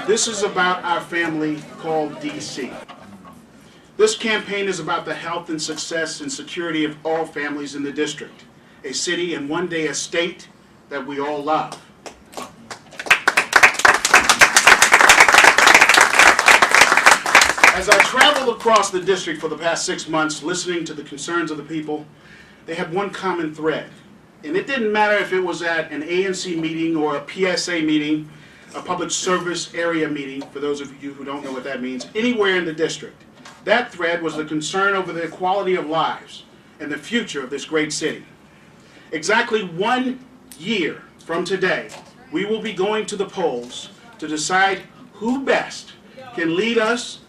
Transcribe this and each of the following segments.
This is about our family called DC. This campaign is about the health and success and security of all families in the district, a city and one day a state that we all love. As I traveled across the district for the past 6 months, listening to the concerns of the people, they had one common thread. And it didn't matter if it was at an ANC meeting or a PSA meeting, a public service area meeting, for those of you who don't know what that means, anywhere in the district. That thread was the concern over the quality of lives and the future of this great city. Exactly 1 year from today, we will be going to the polls to decide who best can lead us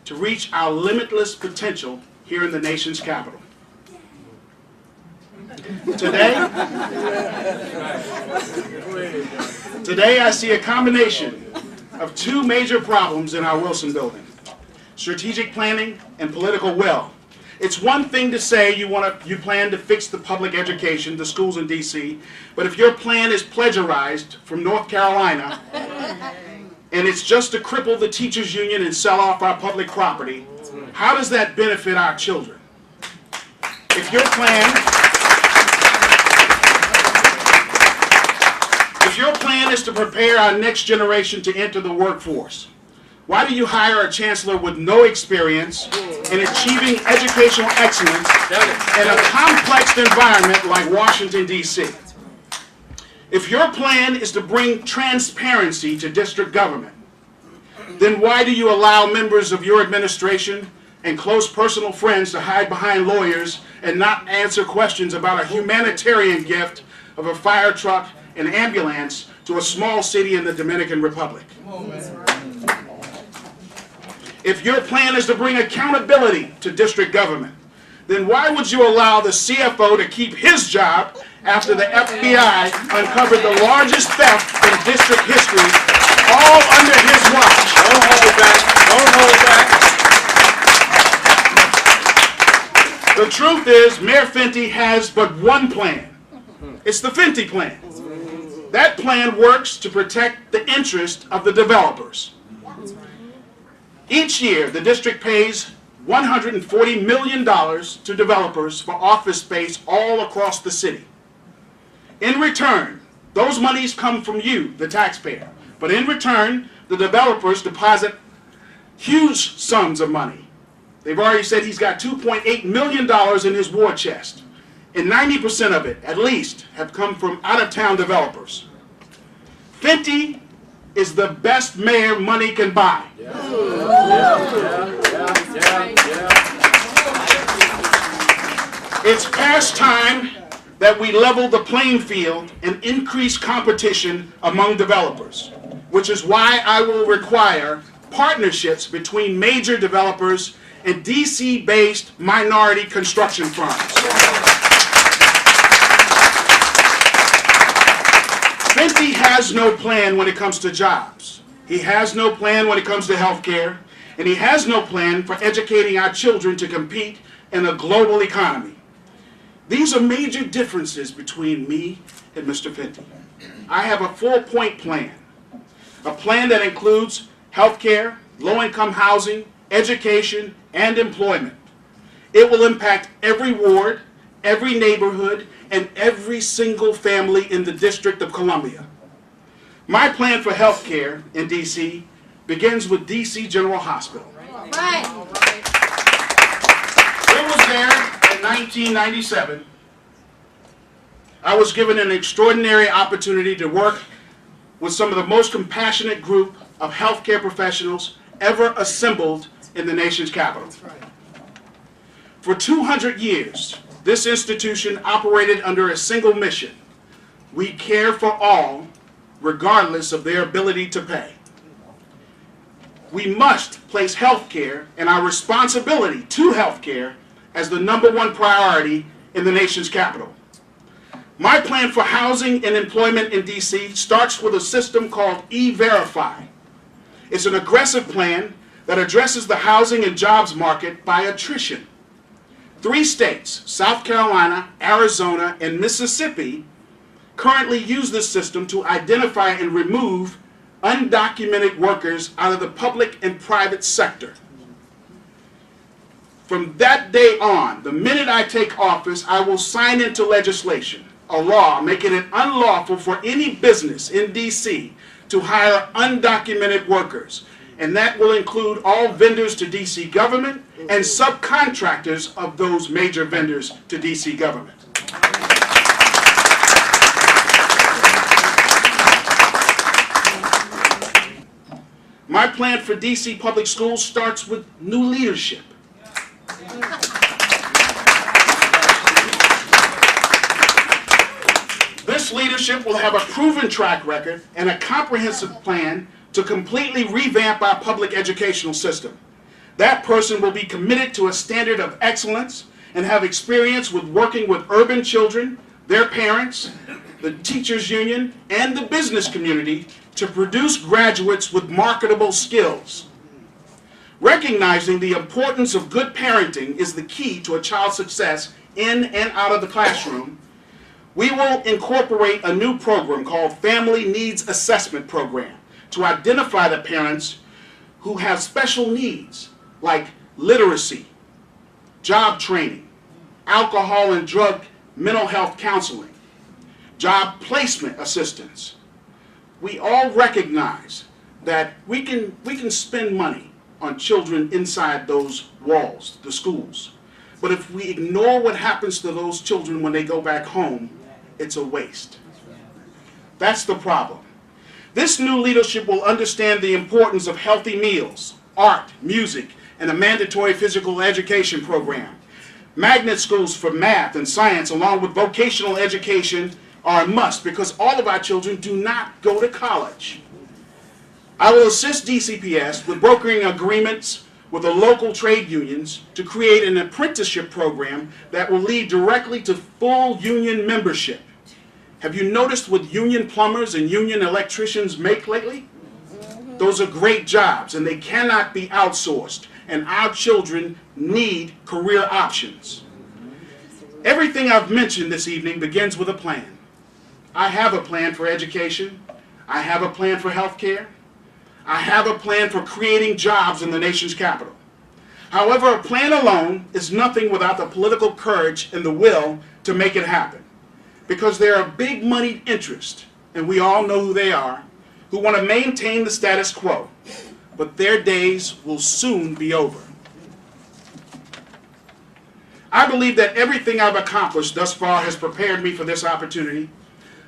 to reach our limitless potential here in the nation's capital. Today I see a combination of two major problems in our Wilson building: strategic planning and political will. It's one thing to say you plan to fix the public education, the schools in DC, but if your plan is plagiarized from North Carolina and it's just to cripple the teachers union and sell off our public property, how does that benefit our children? If your plan is to prepare our next generation to enter the workforce, why do you hire a chancellor with no experience in achieving educational excellence in a complex environment like Washington, D.C.? If your plan is to bring transparency to district government, then why do you allow members of your administration and close personal friends to hide behind lawyers and not answer questions about a humanitarian gift of a fire truck and ambulance to a small city in the Dominican Republic? If your plan is to bring accountability to district government, then why would you allow the CFO to keep his job after the FBI uncovered the largest theft in district history, all under his watch? Don't hold back. Don't hold back. The truth is, Mayor Fenty has but one plan. It's the Fenty plan. That plan works to protect the interest of the developers. Each year, the district pays $140 million to developers for office space all across the city. In return, those monies come from you, the taxpayer. But in return, the developers deposit huge sums of money. They've already said he's got $2.8 million in his war chest. And 90% of it, at least, have come from out-of-town developers. Fenty is the best mayor money can buy. It's past time that we level the playing field and increase competition among developers, which is why I will require partnerships between major developers and DC-based minority construction firms. Fenty has no plan when it comes to jobs. He has no plan when it comes to health care. And he has no plan for educating our children to compete in a global economy. These are major differences between me and Mr. Fenty. I have a 4-point plan. A plan that includes health care, low-income housing, education, and employment. It will impact every ward, every neighborhood, and every single family in the District of Columbia. My plan for health care in DC begins with DC General Hospital. Right. It was there in 1997. I was given an extraordinary opportunity to work with some of the most compassionate group of healthcare professionals ever assembled in the nation's capital. For 200 years, this institution operated under a single mission. We care for all, regardless of their ability to pay. We must place health care and our responsibility to health care as the #1 priority in the nation's capital. My plan for housing and employment in DC starts with a system called E-Verify. It's an aggressive plan that addresses the housing and jobs market by attrition. 3 states, South Carolina, Arizona, and Mississippi, currently use this system to identify and remove undocumented workers out of the public and private sector. From that day on, the minute I take office, I will sign into legislation a law making it unlawful for any business in D.C. to hire undocumented workers. And that will include all vendors to D.C. government and subcontractors of those major vendors to D.C. government. My plan for D.C. public schools starts with new leadership. This leadership will have a proven track record and a comprehensive plan to completely revamp our public educational system. That person will be committed to a standard of excellence and have experience with working with urban children, their parents, the teachers union, and the business community to produce graduates with marketable skills. Recognizing the importance of good parenting is the key to a child's success in and out of the classroom, we will incorporate a new program called Family Needs Assessment Program to identify the parents who have special needs like literacy, job training, alcohol and drug mental health counseling, job placement assistance. We all recognize that we can spend money on children inside those walls, the schools. But if we ignore what happens to those children when they go back home, it's a waste. That's the problem. This new leadership will understand the importance of healthy meals, art, music, and a mandatory physical education program. Magnet schools for math and science, along with vocational education, are a must because all of our children do not go to college. I will assist DCPS with brokering agreements with the local trade unions to create an apprenticeship program that will lead directly to full union membership. Have you noticed what union plumbers and union electricians make lately? Those are great jobs and they cannot be outsourced, and our children need career options. Everything I've mentioned this evening begins with a plan. I have a plan for education. I have a plan for health care. I have a plan for creating jobs in the nation's capital. However, a plan alone is nothing without the political courage and the will to make it happen. Because there are big money interests, and we all know who they are, who want to maintain the status quo. But their days will soon be over. I believe that everything I've accomplished thus far has prepared me for this opportunity.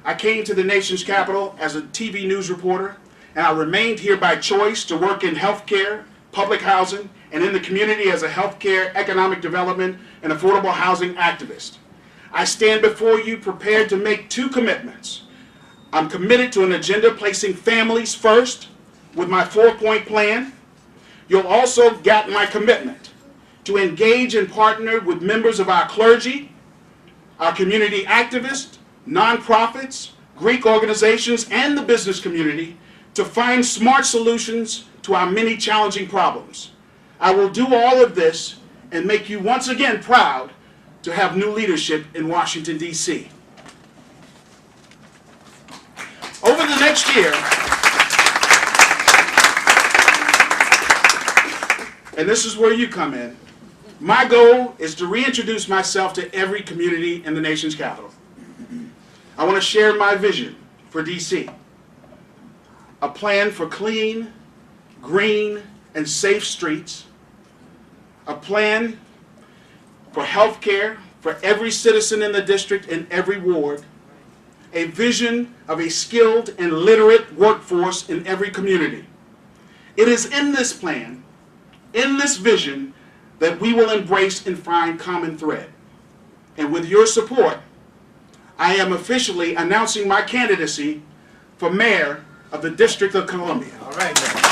I came to the nation's capital as a TV news reporter, and I remained here by choice to work in healthcare, public housing, and in the community as a healthcare, economic development, and affordable housing activist. I stand before you prepared to make two commitments. I'm committed to an agenda placing families first with my 4-point plan. You'll also get my commitment to engage and partner with members of our clergy, our community activists, nonprofits, Greek organizations, and the business community to find smart solutions to our many challenging problems. I will do all of this and make you once again proud to have new leadership in Washington, D.C. Over the next year, and this is where you come in, my goal is to reintroduce myself to every community in the nation's capital. I want to share my vision for D.C. A plan for clean, green, and safe streets. A plan for health care for every citizen in the district and every ward. A vision of a skilled and literate workforce in every community. It is in this plan, in this vision, that we will embrace and find common thread. And with your support, I am officially announcing my candidacy for mayor of the District of Columbia. All right, man.